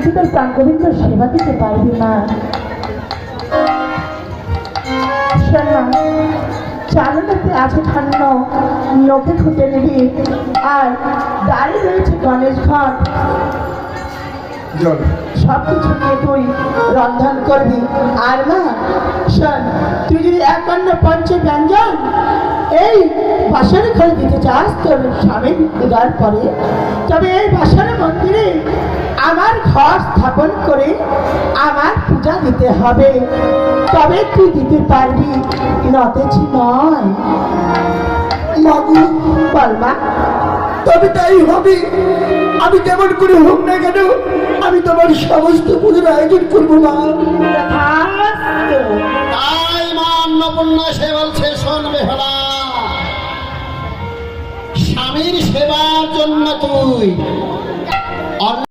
তুই তোর প্রাণ গোবিন্দ সেবা দিতে পারবি না। চালনাতে আছে ঠান্ড, নখে খুঁটে নিবি, আর দাঁড়িয়ে রয়েছে গণেশ ঘট। সবকিছু নিয়ে তুই রন্ধন করবি। আর মা শোন, তুই যদি একান্ন পঞ্চ ব্যঞ্জন এই বাসর ঘরে দিতে চাস তোর স্বামী দেওয়ার পরে, তবে এই বাসর মন্দিরে আমার ঘর স্থাপন করে আমার পূজা দিতে হবে, তবে তুই দিতে পারবি, নতেছি নয়। মাগু, বল মা। তবে তাই হবে। আমি কেমন করে হোক না কেন, আমি তোমার সমস্ত পুজোর আয়োজন করবো মা। তাই মা অন্নপূর্ণা সে বলছে, শোন বেহালা, স্বামীর সেবার জন্য তুই